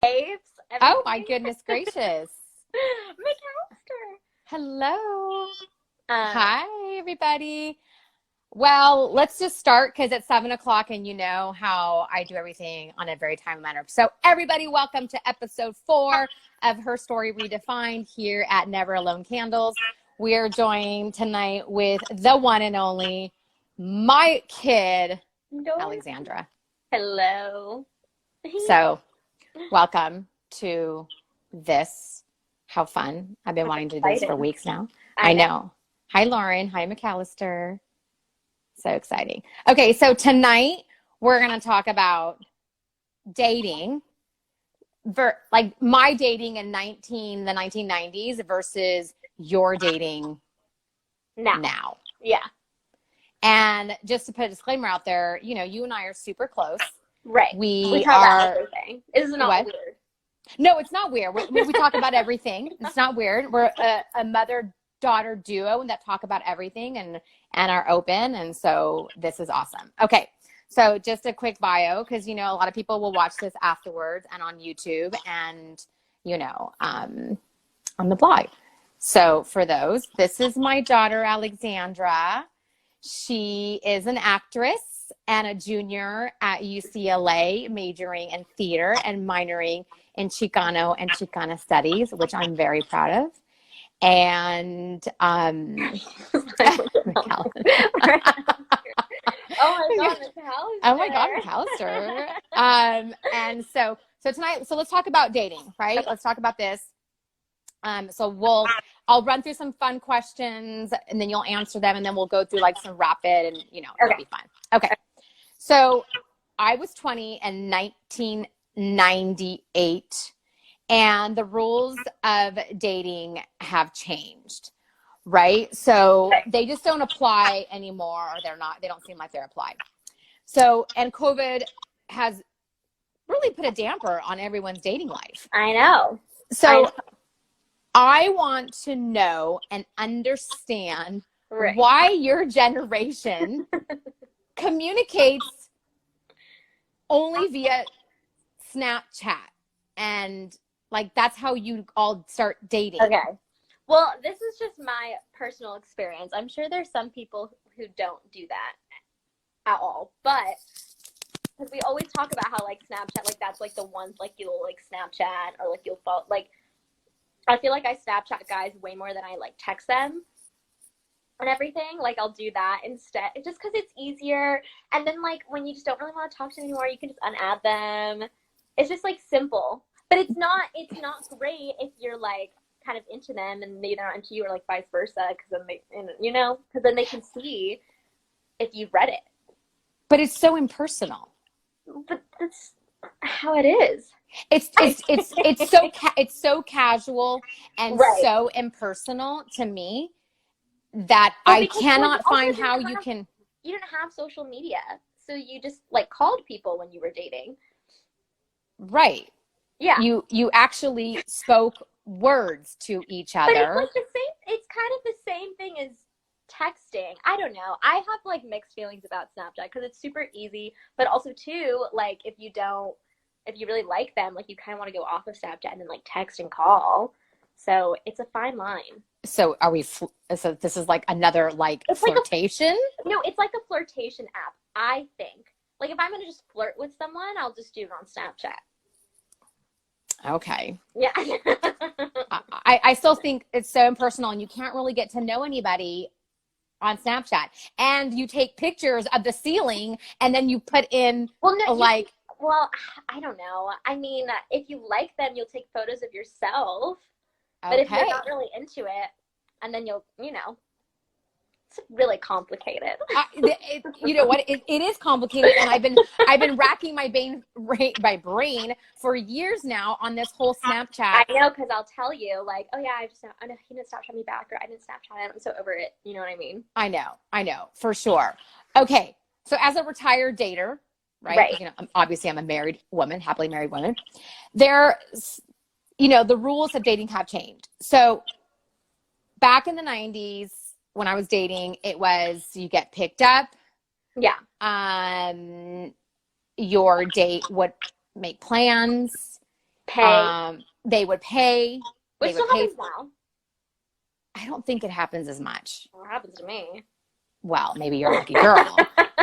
babes. Oh, my goodness gracious. McAllister. Hello. Hi, everybody. Well, let's just start because it's 7 o'clock and you know how I do everything on a very timely manner. So everybody, welcome to episode 4 of Her Story Redefined here at Never Alone Candles. We are joined tonight with the one and only, my kid, Alexandra. Hello. So welcome to this. How fun. I've been wanting to do this for weeks now. I know. Hi, Lauren. Hi, McAllister. So exciting. Okay, so tonight we're going to talk about dating, like my dating in the 1990s versus your dating now. Yeah. And just to put a disclaimer out there, you know, you and I are super close. Right. We talk are. about everything. It's not weird. No, it's not weird. We talk about everything. It's not weird. We're a mother-daughter duo that talk about everything and are open. And so this is awesome. Okay. So just a quick bio, because, you know, a lot of people will watch this afterwards and on YouTube and, you know, on the blog. So for those, this is my daughter, Alexandra. She is an actress and a junior at UCLA, majoring in theater and minoring in Chicano and Chicana studies, which I'm very proud of. And Oh my God, McAllister. And so tonight, so let's talk about dating, right? Let's talk about this. I'll run through some fun questions and then you'll answer them and then we'll go through like some rapid and, you know, it'll be fun. Okay. So I was 20 in 1998 and the rules of dating have changed, right? So they just don't apply anymore, or they don't seem like they're applied. So, and COVID has really put a damper on everyone's dating life. I know. So I want to know and understand why your generation communicates only via Snapchat and like that's how you all start dating. Okay. Well, this is just my personal experience. I'm sure there's some people who don't do that at all, but because we always talk about how like Snapchat, like that's like the ones like you'll like Snapchat or like you'll follow, like I feel like I Snapchat guys way more than I like text them and everything. Like I'll do that instead just because it's easier. And then like when you just don't really want to talk to them anymore, you can just unadd them. It's just like simple, but it's not great if you're like kind of into them and they're not into you or like vice versa. Cause then cause then they can see if you've read it. But it's so impersonal. But that's how it is. It's so casual and so impersonal to me that I cannot find how you can. You didn't have social media, so you just like called people when you were dating. Right. Yeah. You actually spoke words to each other. But it's like the same. It's kind of the same thing as texting. I don't know. I have like mixed feelings about Snapchat because it's super easy, but also too like if you really like them, like you kind of want to go off of Snapchat and then like text and call. So it's a fine line. So are we? So this is like another like it's flirtation? No, it's like a flirtation app. I think. Like if I'm gonna just flirt with someone, I'll just do it on Snapchat. Okay. Yeah. I still think it's so impersonal, and you can't really get to know anybody on Snapchat. And you take pictures of the ceiling, and then you put in Well, I don't know. I mean, if you like them, you'll take photos of yourself. Okay. But if you're not really into it, and then you'll, it's really complicated. You know what? It is complicated, and I've been racking my brain for years now on this whole Snapchat. I know, because I'll tell you, like, oh yeah, he didn't Snapchat me back, or I didn't Snapchat him. I'm so over it. You know what I mean? I know, for sure. Okay, so as a retired dater, right? You know, obviously I'm a married woman, happily married woman. The rules of dating have changed. So back in the 90s, when I was dating, it was you get picked up. Yeah. Your date would make plans. Pay. They would pay. Which still happens now. I don't think it happens as much. Well, it happens to me. Well, maybe you're a lucky girl,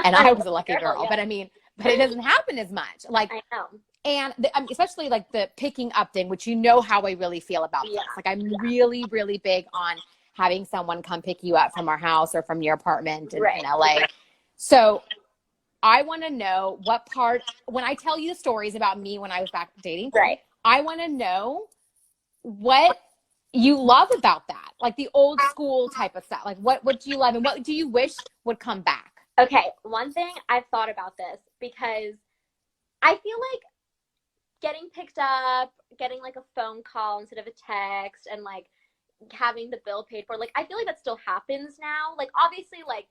and I was a lucky girl, yeah. but I mean, but it doesn't happen as much. Like, I know. And especially like the picking up thing, which you know how I really feel about this. Like I'm really, really big on having someone come pick you up from our house or from your apartment in LA. Right. So I want to know what part, when I tell you the stories about me when I was back dating, right. I want to know what you love about that. Like the old school type of stuff. Like what do you love and what do you wish would come back? Okay. One thing I've thought about this because I feel like getting picked up, getting like a phone call instead of a text, and like having the bill paid for, like I feel like that still happens now. Like obviously, like,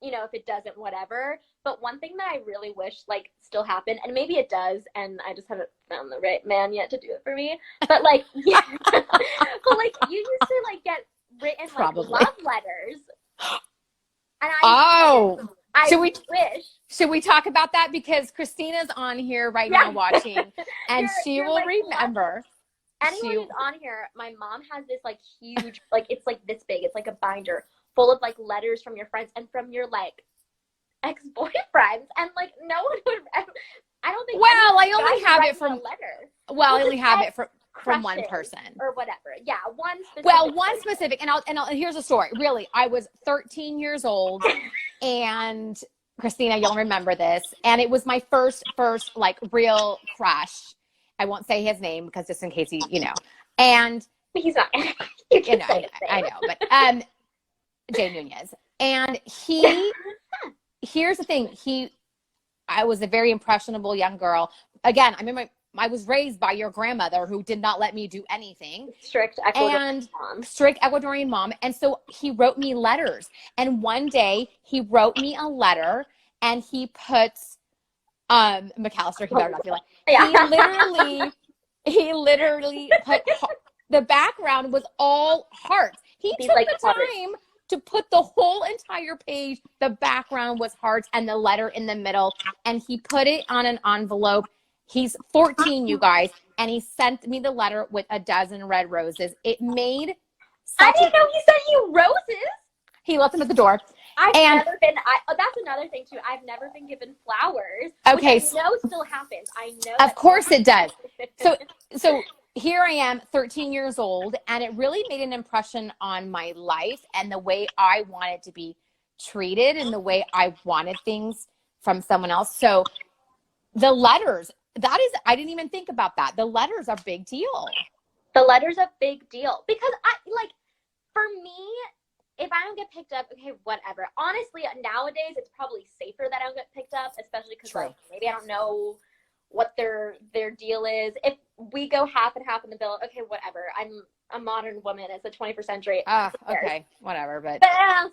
you know, if it doesn't, whatever. But one thing that I really wish like still happened, and maybe it does, and I just haven't found the right man yet to do it for me. But like, yeah, but like you used to like get written like love letters, and Should we talk about that? Because Christina's on here right now watching, and she will like, remember. Anyone who's on here, my mom has this like huge, like it's like this big. It's like a binder full of like letters from your friends and from your like ex-boyfriends, and like no one would. I don't think. Well, I only have it from a letter. Well, I only have it from one person or whatever. Yeah, one specific. Well, one specific, and here's a story. Really, I was 13 years old, and Christina, you'll remember this, and it was my first like real crush. I won't say his name because just in case he, you know, and he's not. I know, but Jay Nunez, and here's the thing, I was a very impressionable young girl. Again, I was raised by your grandmother who did not let me do anything. Strict Ecuadorian mom. And so he wrote me letters. And one day he wrote me a letter and he put McAllister, he better not be like, he literally put, the background was all hearts. He took like the time to put the whole entire page, the background was hearts and the letter in the middle, and he put it on an envelope. He's 14, you guys, and he sent me the letter with a dozen red roses. It made I didn't know he sent you roses. He left them at the door. That's another thing too. I've never been given flowers. Okay. Which I know still happens. I know. Of course it does. So here I am, 13 years old, and it really made an impression on my life and the way I wanted to be treated and the way I wanted things from someone else. So the letters, I didn't even think about that. The letters are a big deal. The letters are a big deal because for me, if I don't get picked up, okay, whatever. Honestly, nowadays it's probably safer that I don't get picked up, especially because like maybe I don't know what their deal is. If we go half and half in the bill, okay, whatever. I'm a modern woman. It's the 21st century. Okay, whatever. But I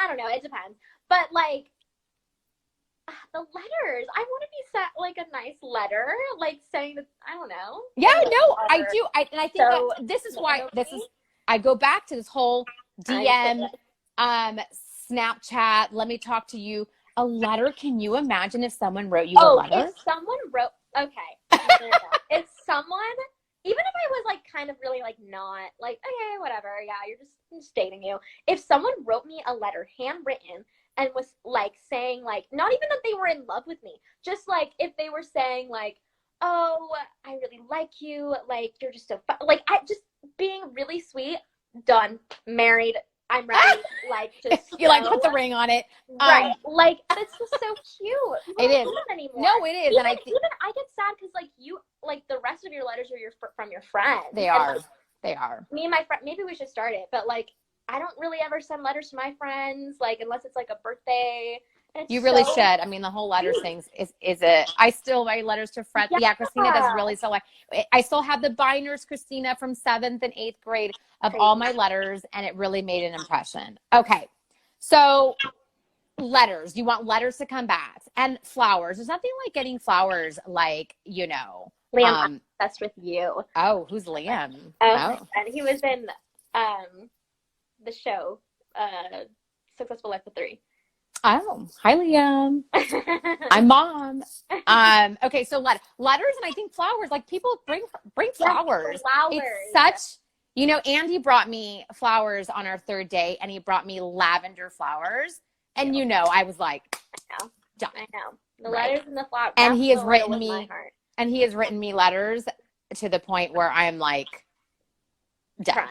don't know. It depends. But like the letters, I want to be sent like a nice letter, like saying that I don't know. Yeah, no, I do. I think so, this is why I go back to this whole DM, Snapchat. Let me talk to you. A letter. Can you imagine if someone wrote you a letter? If someone wrote, if someone, even if I was like kind of really like not like, okay, whatever. Yeah, you're just dating you. If someone wrote me a letter handwritten and was like saying like, not even that they were in love with me, just like if they were saying like, oh, I really like you. Like, you're just so fun. Like, I just being really sweet, done, married. I'm ready, like, just you like put the ring on it, right? Like, it's just so cute. It is. No, it is, even I get sad because like you, like the rest of your letters are from your friends. They are. Like, they are. Me and my friend. Maybe we should start it, but like, I don't really ever send letters to my friends, like unless it's like a birthday. You really should. I mean, the whole letters thing I still write letters to friends. Yeah, Christina does really so. I still have the binders, Christina, from 7th and 8th grade of all my letters, and it really made an impression. Okay, so letters. You want letters to come back and flowers. There's nothing like getting flowers, like, you know. Liam, I'm obsessed with you. Oh, who's Liam? And he was in the show Successful Life of 3. Oh, hi, Liam. I'm mom. Okay, so letters, and I think flowers. Like people bring flowers. Flowers. It's such, Andy brought me flowers on our third date, and he brought me lavender flowers, and I was like, done. I know the letters and the flowers. And he has written me letters to the point where I'm like dead.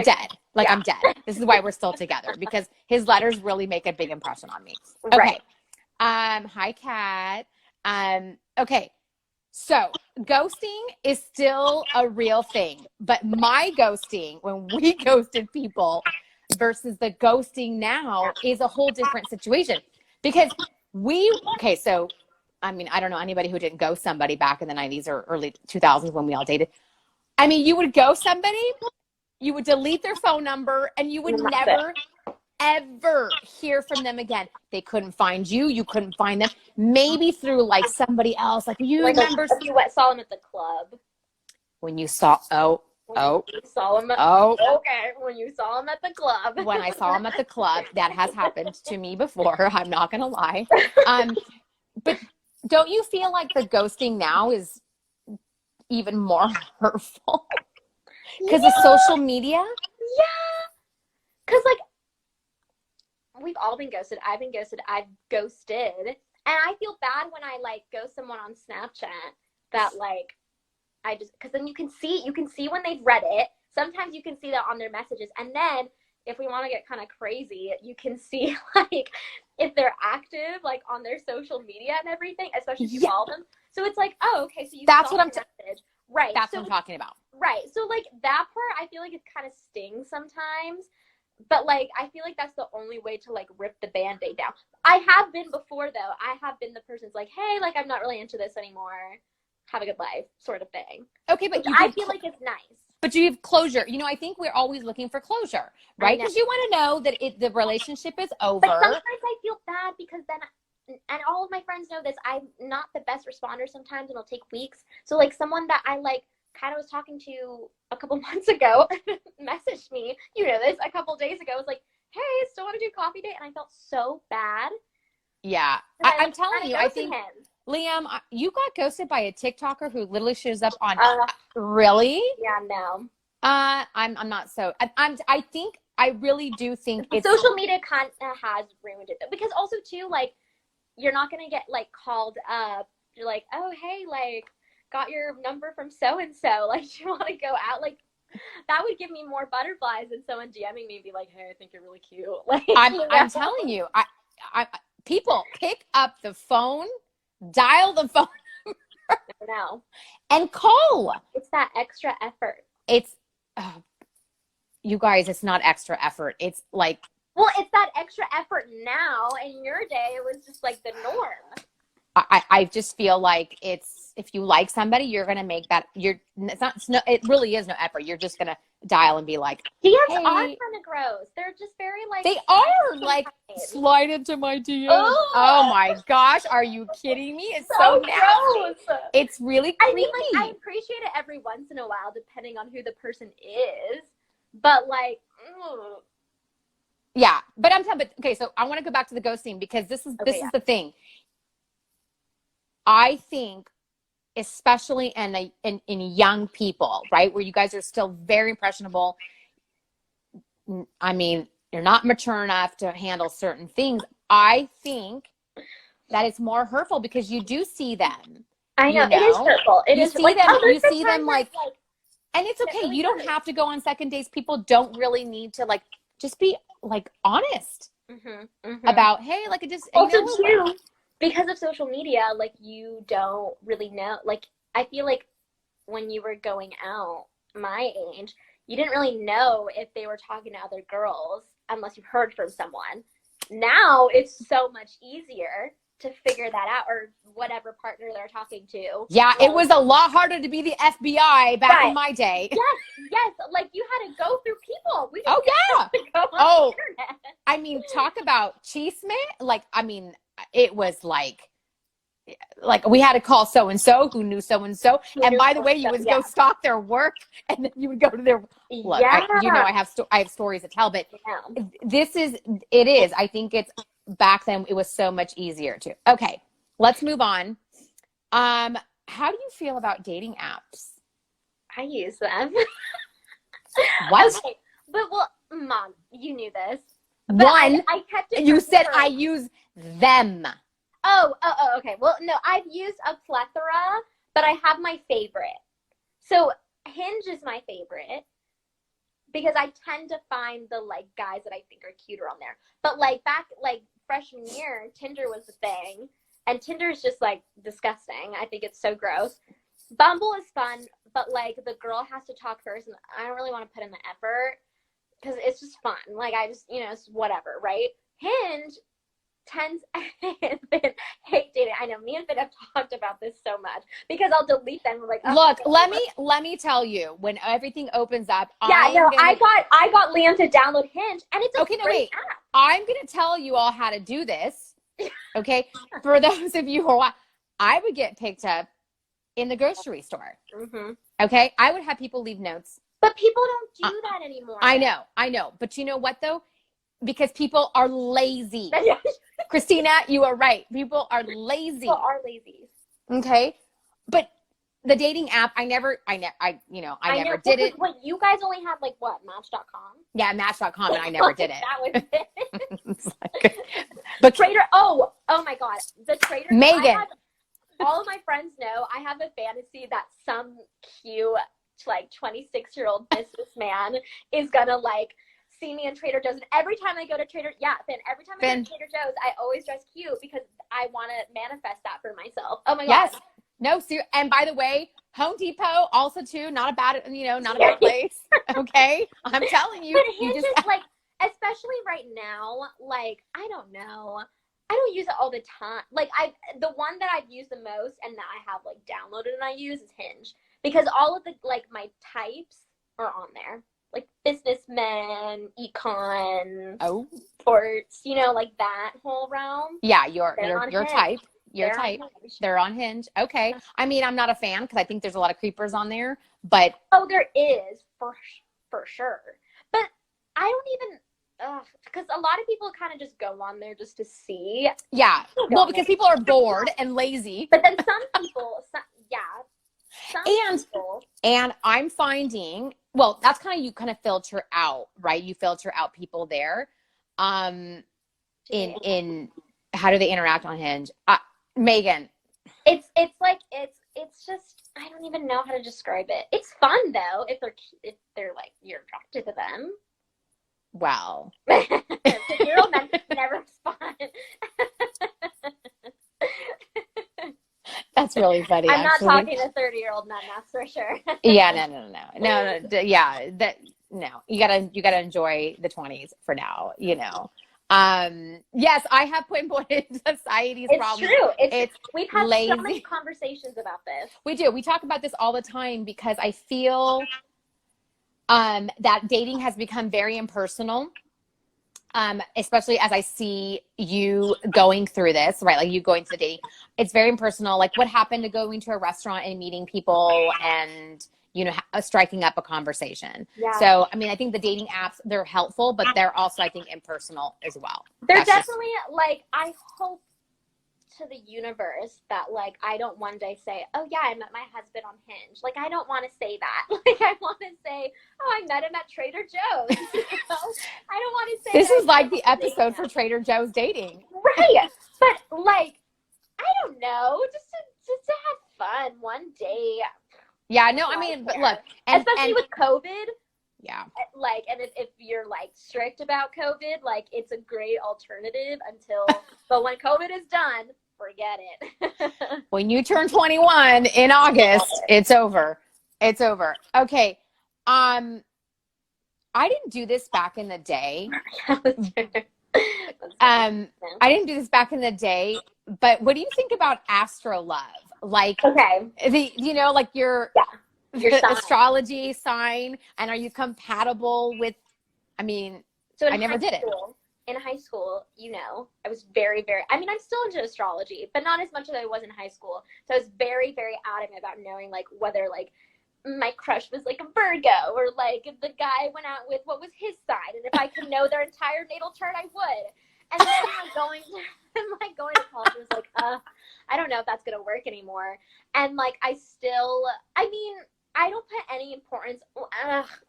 Dead. Like, I'm dead. This is why we're still together, because his letters really make a big impression on me. Okay. Right. Hi, Kat. Okay. So ghosting is still a real thing, but my ghosting, when we ghosted people versus the ghosting now, is a whole different situation, because so I mean, I don't know anybody who didn't ghost somebody back in the 90s or early 2000s when we all dated. I mean, you would ghost somebody, you would delete their phone number, and you would never, ever hear from them again. They couldn't find you. You couldn't find them. Maybe through like somebody else. Like, you remember? If you saw them at the club. When you saw, When you saw them when you saw them at the club. When I saw them at the club, that has happened to me before. I'm not going to lie. But don't you feel like the ghosting now is even more hurtful? Because of social media? Yeah. Because, like, we've all been ghosted. I've been ghosted. I've ghosted. And I feel bad when I, like, ghost someone on Snapchat that, like, because then you can see when they've read it. Sometimes you can see that on their messages. And then if we want to get kind of crazy, you can see, like, if they're active, like, on their social media and everything, especially if you follow them. So it's like, oh, okay, so you That's saw what I'm message. Right. That's what I'm talking about. Right. So, like, that part, I feel like it kind of stings sometimes. But, like, I feel like that's the only way to, like, rip the Band-Aid down. I have been before, though. I have been the person's like, hey, like, I'm not really into this anymore. Have a good life, sort of thing. Okay, but I feel like it's nice. But you have closure. I think we're always looking for closure, right? Because you want to know that the relationship is over. But sometimes I feel bad because then, and all of my friends know this, I'm not the best responder sometimes, and it'll take weeks. So, like, someone that I, like, kind of was talking to a couple months ago messaged me, this, a couple days ago. I was like, hey, still want to do coffee date? And I felt so bad. Yeah. I'm telling you, I think, Liam, you got ghosted by a TikToker who literally shows up on, really? Yeah, no. I'm not so, I really do think it's. Social media kind of has ruined it, though. Because also, too, like, you're not going to get, like, called up. You're like, oh, hey, like, got your number from so-and-so. Like, do you want to go out? Like, that would give me more butterflies than someone DMing me and be like, hey, I think you're really cute. Like, I'm telling you, people pick up the phone, dial the phone no. and call. It's that extra effort. It's, you guys, it's not extra effort. It's like. Well, it's that extra effort now. In your day, it was just like the norm. I just feel like if you like somebody, you're going to make that, it really is no effort. You're just going to dial and be like, DMs hey. are kind of gross. They're just very, like. They are, like, slide into my DMs. Oh my gosh. Are you kidding me? It's so gross. It's really creepy. I mean, like, I appreciate it every once in a while, depending on who the person is. But, like, yeah. But okay, so I want to go back to the ghosting, because this is the thing. I think, especially in young people, right, where you guys are still very impressionable. I mean, you're not mature enough to handle certain things. I think that it's more hurtful because you do see them. I know. It is hurtful. You see them like, and it's okay. You don't have to go on second dates. People don't really need to, like, just be, like, honest about, hey, like, it just. Also, too, because of social media, like, you don't really know. Like, I feel like when you were going out, my age, you didn't really know if they were talking to other girls unless you heard from someone. Now it's so much easier to figure that out, or whatever partner they're talking to. Yeah, it was a lot harder to be the FBI back in my day. Yes. Like, you had to go through people. We didn't have to go on the internet. I mean, talk about chisme. Like, I mean, it was like we had to call so-and-so who knew so-and-so. And by the way, you would go stalk their work, and then you would go to their, look, I have stories to tell, but it is. I think it's back then it was so much easier to. Okay, let's move on. How do you feel about dating apps? I use them. What? Okay, but well, Mom, you knew this. But One, I kept it. you said separate. I use them. Oh, okay. Well, no, I've used a plethora, but I have my favorite. So Hinge is my favorite because I tend to find the like guys that I think are cuter on there. But like back like freshman year, Tinder was the thing, and Tinder is just like disgusting. I think it's so gross. Bumble is fun, but like the girl has to talk first, and I don't really want to put in the effort because it's just fun. Like I just, it's whatever, right? Hinge tends hate dating. I know me and Finn have talked about this so much because I'll delete them. We're like, oh, Look, let me tell you, when everything opens up, I got Liam to download Hinge, and it's a great app. I'm gonna tell you all how to do this. Okay, for those of you who are, I would get picked up in the grocery store. Mm-hmm. Okay, I would have people leave notes. But people don't do that anymore. I know. But you know what though? Because people are lazy. Christina, you are right. People are lazy. People are lazy. Okay, but the dating app, I never did it. Wait, you guys only had like what, Match.com? Yeah, Match.com, and I never did it. That was it. But Trader. Oh my God, the Trader. Megan. All of my friends know I have a fantasy that some cute, like 26-year-old businessman is gonna like see me in Trader Joe's, and every time I go to Trader Joe's, I always dress cute because I want to manifest that for myself. Oh my God. Yes. No, and by the way, Home Depot also too, not a bad place. Okay, I'm telling you. But Hinge is like, especially right now, like I don't know. I don't use it all the time. Like the one that I've used the most and that I have like downloaded and I use is Hinge because all of the like my types are on there. Like businessmen, econ, sports, like that whole realm. Yeah, your type. They're on Hinge. Okay. I mean, I'm not a fan because I think there's a lot of creepers on there, but there is for sure. But I don't even because a lot of people kind of just go on there just to see. Yeah. Well, because people are bored and lazy. But then some people, and I'm finding, well, that's you kind of filter out, right? You filter out people there. In how do they interact on Hinge? Megan. It's just, I don't even know how to describe it. It's fun though if they're like you're attracted to them. Well, 50-year-old men never respond. That's really funny. I'm not talking to 30-year-old men, that's for sure. Yeah, no. Yeah, no. You gotta enjoy the 20s for now. Yes, I have pinpointed society's problem. It's true. We've had lazy. so many conversations about this. We do. We talk about this all the time because I feel that dating has become very impersonal, especially as I see you going through this, right? Like you going to the dating. It's very impersonal. Like what happened to going to a restaurant and meeting people and, striking up a conversation. Yeah. So, I mean, I think the dating apps, they're helpful, but they're also, I think, impersonal as well. They're definitely like, I hope to the universe that like I don't one day say, oh yeah, I met my husband on Hinge. Like I don't want to say that. Like I want to say, oh, I met him at Trader Joe's. I don't want to say this is like the episode for Trader Joe's dating. Right. But like I don't know, just to have fun one day. Yeah, no, I mean, but look, especially with COVID. Yeah. Like, and if you're like strict about COVID, like it's a great alternative but when COVID is done, forget it. When you turn 21 in August, it's over. It's over. Okay. I didn't do this back in the day. I didn't do this back in the day, but what do you think about Astro Love? Like, like your astrology sign, and are you compatible with, so I never did it. In high school, I was very, very, I'm still into astrology, but not as much as I was in high school. So I was very, very adamant about knowing like whether like my crush was like a Virgo or like if the guy I went out with, what was his sign. And if I could know their entire natal chart, I would. And then I'm like going to college and was like, I don't know if that's gonna work anymore. And like I mean, I don't put any importance.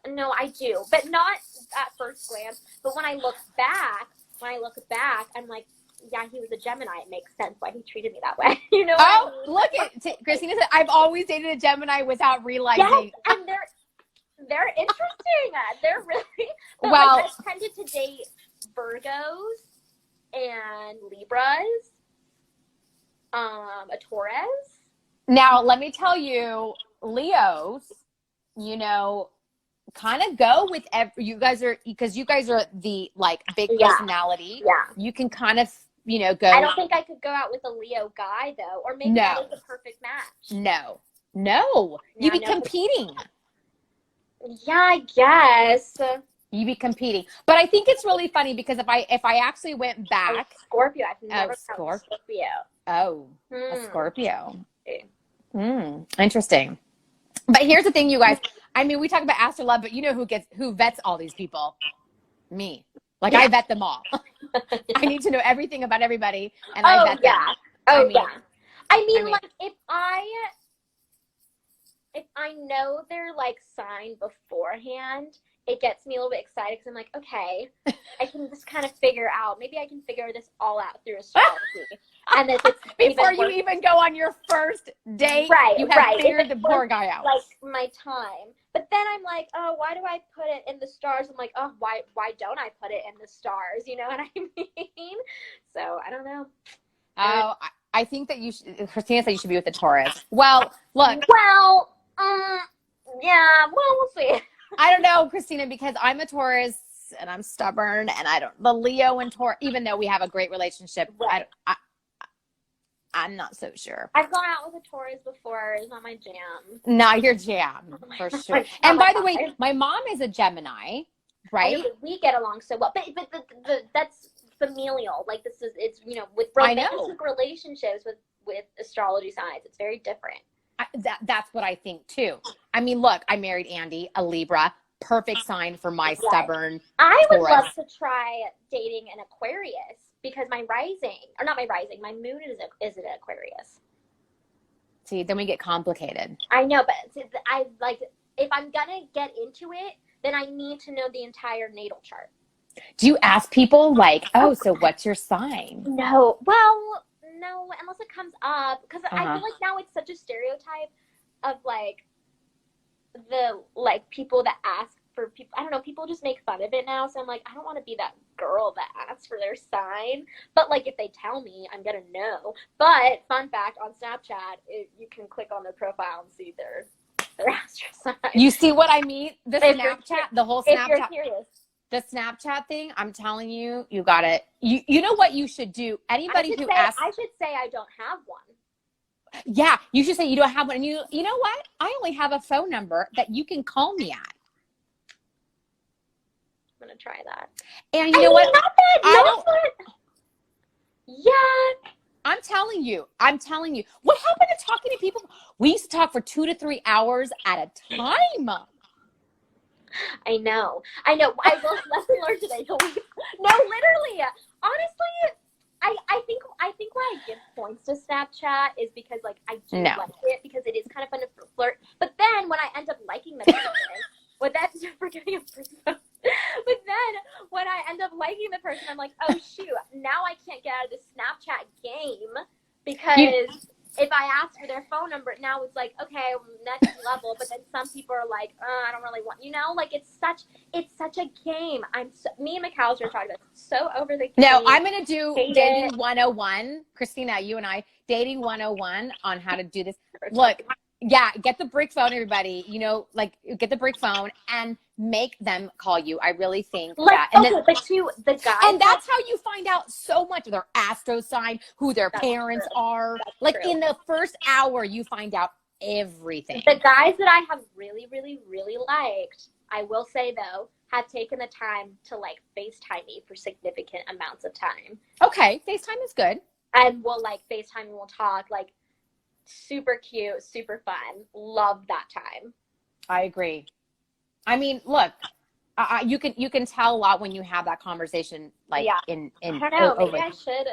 No, I do, but not at first glance. But when I look back, I'm like, yeah, he was a Gemini. It makes sense why he treated me that way. You know? Oh, I mean? Look at Christina said, I've always dated a Gemini without realizing. Yes, and they're interesting. They're really well. Like, I've tended to date Virgos and Libras, a Taurus. Now, let me tell you, Leos, you know, kind of go with you guys are the like big personality. Yeah. You can kind of, you know, go. I don't think I could go out with a Leo guy though, or maybe that is the perfect match. No. You'd be competing. Yeah, I guess. You'd be competing. But I think it's really funny because if I actually went back. Scorpio. I've never found Scorpio. Oh, a Scorpio. Interesting. But here's the thing, you guys. I mean, we talk about Astro Love, but you know who vets all these people? Me. Like, I vet them all. I need to know everything about everybody, and I vet them. I mean, like, if I know their, like, sign beforehand, it gets me a little bit excited because I'm like, okay, I can just kind of figure out. Maybe I can figure this all out through astrology. And if it's before you even go on your first date, you have figured the poor guy out. Like my time. But then I'm like, oh, why do I put it in the stars? I'm like, oh, why don't I put it in the stars? You know what I mean? So I don't know. Oh, I think that Christina said you should be with a Taurus. Well, look. Well, yeah, well, we'll see. I don't know, Christina, because I'm a Taurus and I'm stubborn, and the Leo and Taurus, even though we have a great relationship, I'm not so sure. I've gone out with a Taurus before. It's not my jam. Not your jam, for sure. And by the way, my mom is a Gemini, right? We get along so well. But that's familial. Like, it's, you know, with romantic relationships with astrology signs, it's very different. That's what I think, too. I mean, look, I married Andy, a Libra. Perfect sign for my stubborn I would Taurus. love to try dating an Aquarius. Because my moon is an Aquarius. See, then we get complicated. I know, but I like, if I'm gonna get into it, then I need to know the entire natal chart. Do you ask people like, so what's your sign? No, well, no, unless it comes up, because I feel like now it's such a stereotype of like the people that ask for people. I don't know, people just make fun of it now, so I'm like, I don't want to be that girl that asks for their sign, but like if they tell me, I'm gonna know. But fun fact, on Snapchat, you can click on their profile and see their astro sign. You see what I mean? The Snapchat, the whole Snapchat. If you're curious. The Snapchat thing, I'm telling you, you got it. You know what you should do? Anybody who asks, I should say I don't have one. Yeah, you should say you don't have one. And you know what? I only have a phone number that you can call me at. I'm gonna try that. And you know what? Not that. Yeah. I'm telling you. What happened to talking to people? We used to talk for 2 to 3 hours at a time. I know. I will lesson learned today. No, literally. Honestly, I think why I give points to Snapchat is because like I do like it because it is kind of fun to flirt. But then when I end up liking the person, forgetting a person. But then when I end up liking the person, I'm like, oh shoot, now I can't get out of the Snapchat game because if I ask for their phone number, now it's like, okay, next level. But then some people are like, I don't really want, like it's such a game. Me and McAllister are talking about so over the game. No, I'm gonna do dating 101. Christina, you and I, dating 101 on how to do this. Look. Yeah, get the brick phone, everybody. Get the brick phone and make them call you. I really think that. And but to the guys. And that's how you find out so much of their astro sign, who their parents are. Like in the first hour, you find out everything. The guys that I have really, really, really liked, I will say though, have taken the time to like FaceTime me for significant amounts of time. Okay, FaceTime is good. And we'll like FaceTime and we'll talk like. Super cute, super fun. Love that time. I agree. I mean, look, You can tell a lot when you have that conversation, like in I don't know. Maybe I should.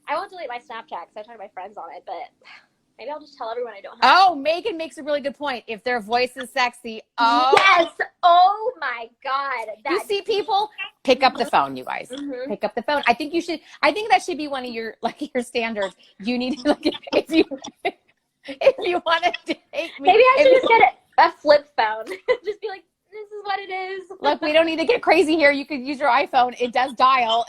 I won't delete my Snapchat because I talk to my friends on it, but maybe I'll just tell everyone I don't have. Oh, Megan makes a really good point. If their voice is sexy, yes. Oh my God. You see people pick up the phone, you guys. Mm-hmm. Pick up the phone. I think that should be one of your your standards. You need to if you want to date me. Maybe I should just get a flip phone. Just be like, this is what it is. Look, we don't need to get crazy here. You could use your iPhone. It does dial.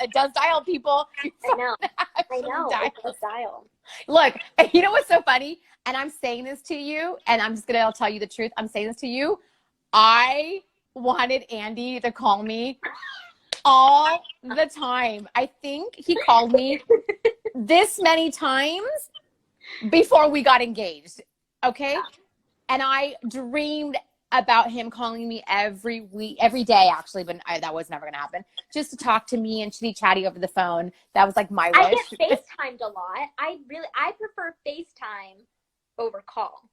People. I know. It does dial. Look, you know what's so funny? And I'm saying this to you, and I'm just going to tell you the truth. I'm saying this to you. I wanted Andy to call me all the time. I think he called me this many times before we got engaged. Okay? Yeah. And I dreamed about him calling me every day, actually, but that was never going to happen. Just to talk to me and chitty-chatty over the phone. That was like my wish. I get FaceTimed a lot. I prefer FaceTime over call.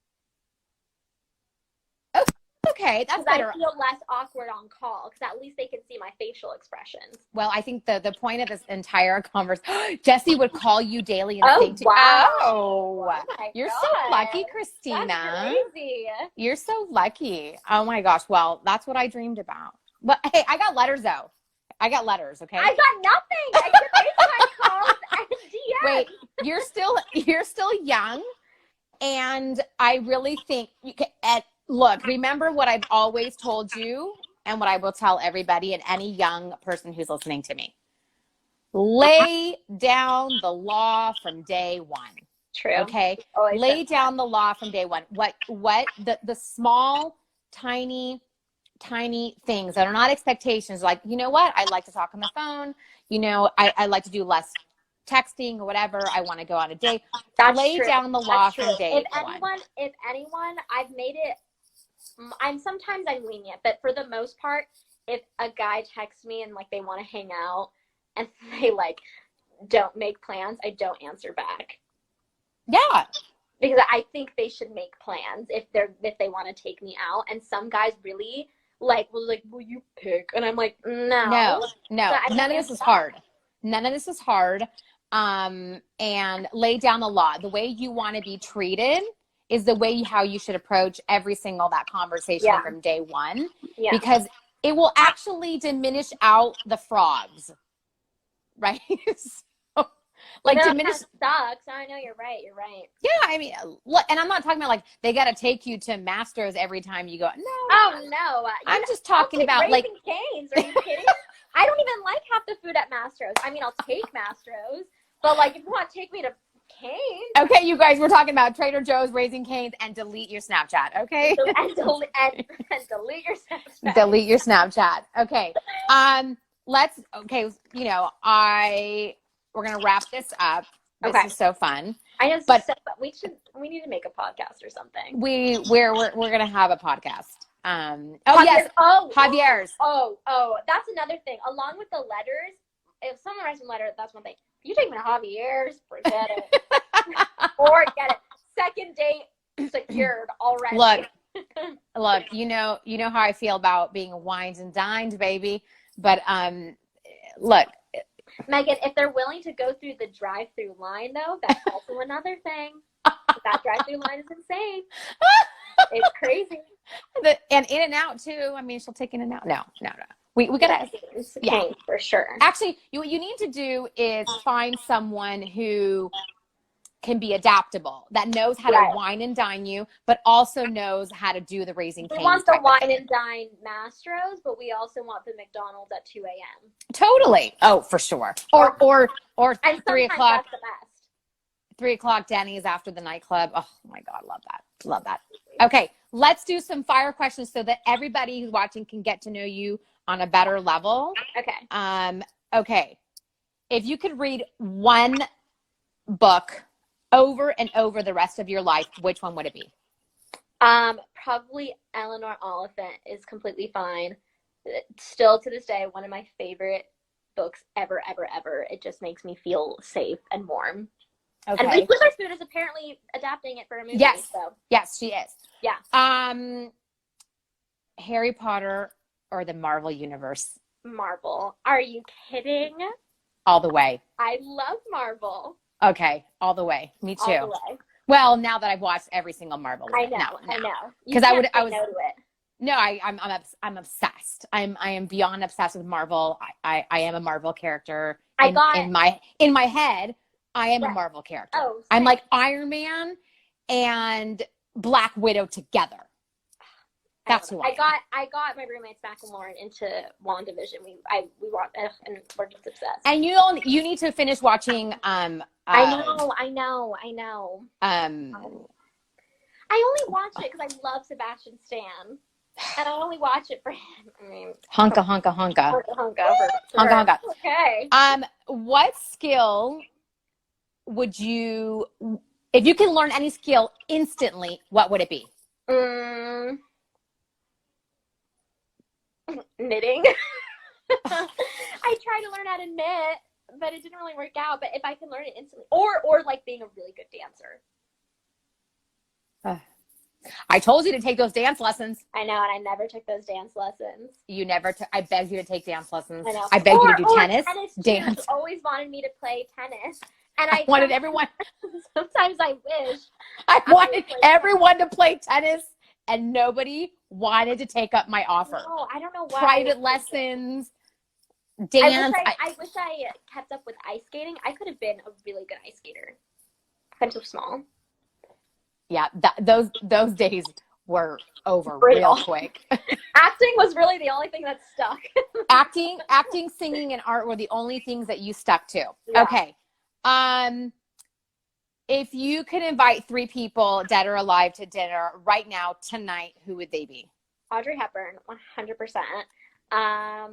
Okay, that's better. I feel less awkward on call because at least they can see my facial expressions. Well, I think the point of this entire conversation, Jesse would call you daily and say to you, wow. You're so lucky, Christina. That's crazy. You're so lucky. Oh my gosh. Well, that's what I dreamed about. But hey, I got letters though. I got letters, okay? I got nothing. I get FaceTime calls and DMs. Wait, you're still young, and I really think you can. Look, remember what I've always told you and what I will tell everybody and any young person who's listening to me. Lay down the law from day one. True. Okay? Lay down the law from day one. What the small, tiny things that are not expectations, like, you know what? I like to talk on the phone. You know, I like to do less texting or whatever. I want to go on a date. Lay down the law from day one. If anyone, I've made it, sometimes I'm lenient, but for the most part, if a guy texts me and like they want to hang out and they like don't make plans, I don't answer back. Yeah. Because I think they should make plans if they want to take me out. And some guys really will you pick? And I'm like, no. None of this is hard. None of this is hard. And lay down the law. The way you want to be treated is the way how you should approach every single that conversation from day one. Yeah. Because it will actually diminish out the frogs. Right? So, diminish sucks. I know you're right. Yeah, I mean, look, and I'm not talking about like they got to take you to Masters every time you go. No. Oh no. I'm just talking about Raising Cane's. Are you kidding? I don't even like half the food at Mastro's. I mean, I'll take Mastro's, but like if you want to take me to Cane's. Okay, you guys, we're talking about Trader Joe's, Raising Cane's, and delete your Snapchat. Okay. and delete your Snapchat. Delete your Snapchat. Okay. We're gonna wrap this up. This is so fun. I know, but we need to make a podcast or something. We're gonna have a podcast. Javier's. Oh, that's another thing. Along with the letters, if someone writes a letter, that's one thing. If you take me to Javier's, forget it. Forget it. Second date secured already. Look. You know how I feel about being wined and dined, baby. But look. Megan, if they're willing to go through the drive-through line, though, that's also another thing. That drive-through line is insane. It's crazy. And In-N-Out, too. I mean, she'll take In-N-Out. No. We gotta, for sure. Actually, what you need to do is find someone who can be adaptable, that knows how to wine and dine you, but also knows how to do the Raising Cane's. We want the wine and dine Mastro's, but we also want the McDonald's at 2 a.m. Totally. Oh, for sure. Or 3 o'clock. That's the best. 3 o'clock Denny's after the nightclub. Oh my God, love that. Okay, let's do some fire questions so that everybody who's watching can get to know you on a better level. Okay. Okay. If you could read one book over and over the rest of your life, which one would it be? Probably Eleanor Oliphant is completely fine. Still to this day, one of my favorite books ever. It just makes me feel safe and warm. Okay. And Reese Witherspoon is apparently adapting it for a movie. Yes. So. Yes, she is. Yeah. Harry Potter or the Marvel universe? Marvel. Are you kidding? All the way. I love Marvel. Okay, all the way. Me too. All the way. Well, now that I've watched every single Marvel one. I know. No. I know. Because I was no to it. No, I'm obsessed. I am beyond obsessed with Marvel. I am a Marvel character. In my head, I am a Marvel character. Oh, I'm like Iron Man and Black Widow together. That's who I got my roommates Mac and Lauren into WandaVision. We watched and we're just obsessed. And you need to finish watching. I know. I only watch it because I love Sebastian Stan, and I only watch it for him. I mean, Honka. Okay. What skill would you, if you can learn any skill instantly, what would it be? Knitting. I tried to learn how to knit, but it didn't really work out. But if I can learn it instantly, or like being a really good dancer. I told you to take those dance lessons. I know, and I never took those dance lessons. You never took. I begged you to take dance lessons. I know. I begged you to do tennis dance. You always wanted me to play tennis, and I wanted everyone. Sometimes I wish. I wanted everyone to play tennis, and nobody wanted to take up my offer. No, I don't know why. Private lessons, dance. I wish I kept up with ice skating. I could have been a really good ice skater. I'm so small. Yeah, those days were over real quick. Acting was really the only thing that stuck. acting, singing, and art were the only things that you stuck to. Yeah. Okay. If you could invite 3 people, dead or alive, to dinner right now, tonight, who would they be? Audrey Hepburn, 100%. I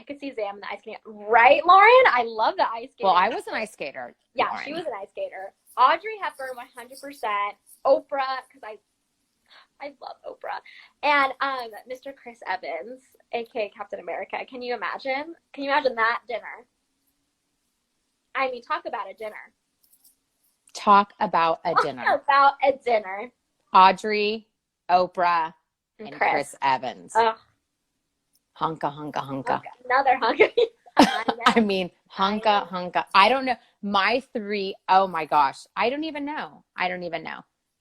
could see Zam in the ice skating. Right, Lauren? I love the ice skating. Well, I was an ice skater. Yeah, Lauren. she was an ice skater. Audrey Hepburn, 100%. Oprah, because I love Oprah. And Mr. Chris Evans, aka Captain America. Can you imagine? Can you imagine that dinner? I mean, talk about a dinner. Talk about a dinner. Talk about a dinner. Audrey, Oprah, and Chris Evans. Ugh. Hunka. Another hunka. I mean, hunka. I don't know. My 3, oh my gosh. I don't even know. I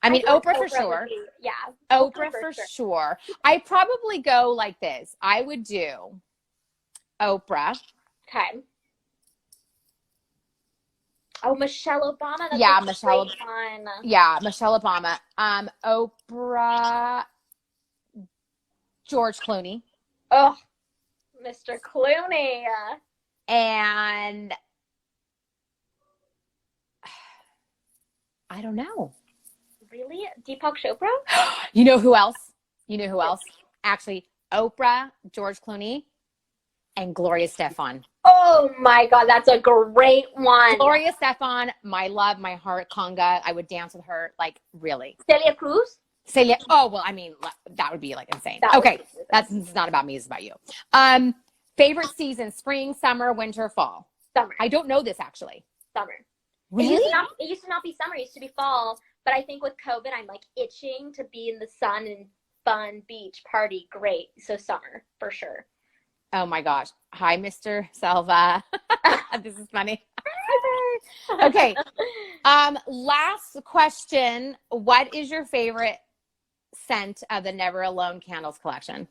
mean, Oprah for sure. Yeah. Oprah for sure. I probably go like this. I would do Oprah. Okay. Oh, Michelle Obama. That's Yeah, Michelle. Yeah, Michelle Obama. Oprah. George Clooney. Oh, Mr. Clooney. And I don't know. Really? Deepak Chopra? You know who else? Actually, Oprah, George Clooney, and Gloria Estefan. Oh my God, that's a great one. Gloria Estefan, my love, my heart, conga. I would dance with her, like, really. Celia Cruz? Celia. Oh, well, I mean, that would be, like, insane. Okay, it's not about me, it's about you. Favorite season, spring, summer, winter, fall? Summer. I don't know this, actually. Summer. Really? It used to not be summer, it used to be fall. But I think with COVID, I'm, like, itching to be in the sun and fun, beach, party, great. So summer, for sure. Oh my gosh. Hi, Mr. Selva. This is funny. Okay. Last question. What is your favorite scent of the Never Alone Candles collection?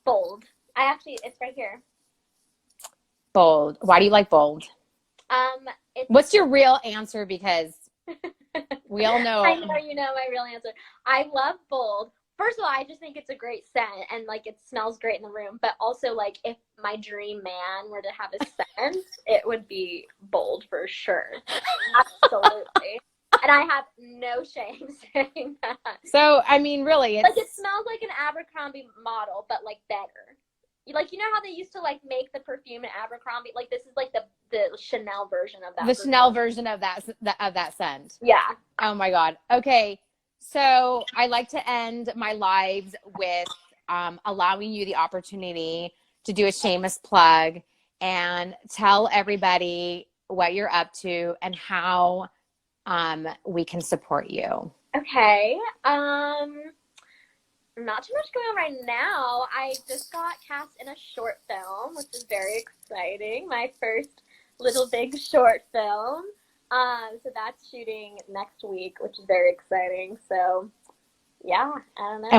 Bold. It's right here. Bold. Why do you like bold? What's your real answer? Because we all know. I know you know my real answer. I love bold. First of all, I just think it's a great scent and like it smells great in the room. But also, like, if my dream man were to have a scent, it would be bold for sure. Absolutely. And I have no shame saying that. So, I mean, really, like, it smells like an Abercrombie model, but like better. Like, you know how they used to like make the perfume in Abercrombie? Like, this is like the Chanel version of that. The perfume. Chanel version of that scent. Yeah. Oh my God. Okay. So I like to end my lives with allowing you the opportunity to do a shameless plug and tell everybody what you're up to and how we can support you. Okay. Not too much going on right now. I just got cast in a short film, which is very exciting. My first little big short film. So that's shooting next week, which is very exciting. So yeah, I don't know.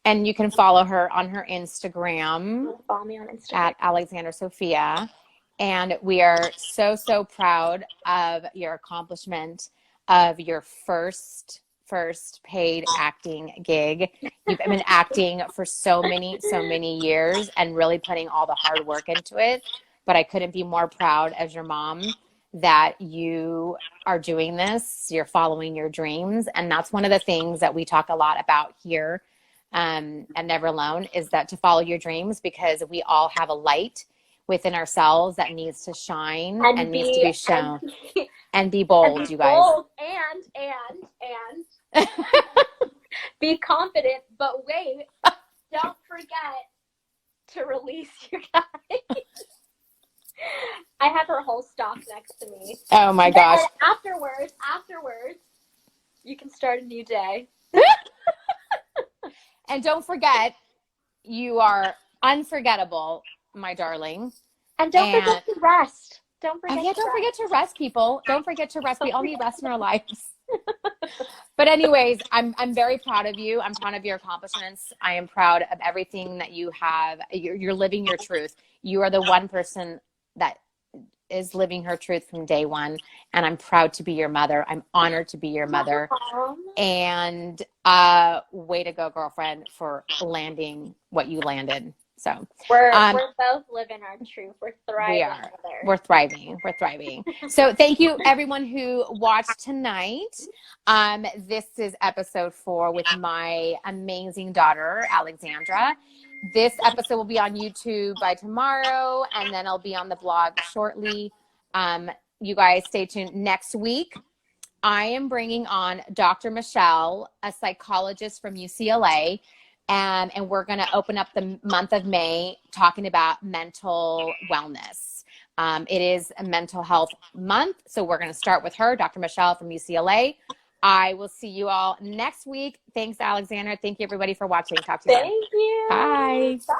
And you can follow her on her Instagram. Follow me on Instagram at Alexandra Sophia. And we are so, so proud of your accomplishment of your first paid acting gig. You've been acting for so many years and really putting all the hard work into it. But I couldn't be more proud as your mom that you are doing this. You're following your dreams. And that's one of the things that we talk a lot about here and Never Alone, is that to follow your dreams, because we all have a light within ourselves that needs to shine and needs to be shown. And be bold, you guys. Bold and be confident, but wait, don't forget to release your guys. I have her whole stock next to me. Oh my gosh. Afterwards, you can start a new day. And don't forget, you are unforgettable, my darling. And don't forget to rest. Don't forget to rest, people. Don't forget to rest. We all need rest in our lives. But anyways, I'm very proud of you. I'm proud of your accomplishments. I am proud of everything that you have. You're living your truth. You are the one person that is living her truth from day one. And I'm proud to be your mother. I'm honored to be your mother. And way to go, girlfriend, for landing what you landed. So we're both living our truth. We're thriving. We are. We're thriving. So thank you, everyone who watched tonight. This is episode 4 with my amazing daughter, Alexandra. This episode will be on YouTube by tomorrow, and then it'll be on the blog shortly. You guys stay tuned. Next week, I am bringing on Dr. Michelle, a psychologist from UCLA. And we're going to open up the month of May talking about mental wellness. It is a mental health month, so we're going to start with her, Dr. Michelle from UCLA. I will see you all next week. Thanks, Alexandra. Thank you, everybody, for watching. Talk to you. Thank you. Bye. Bye.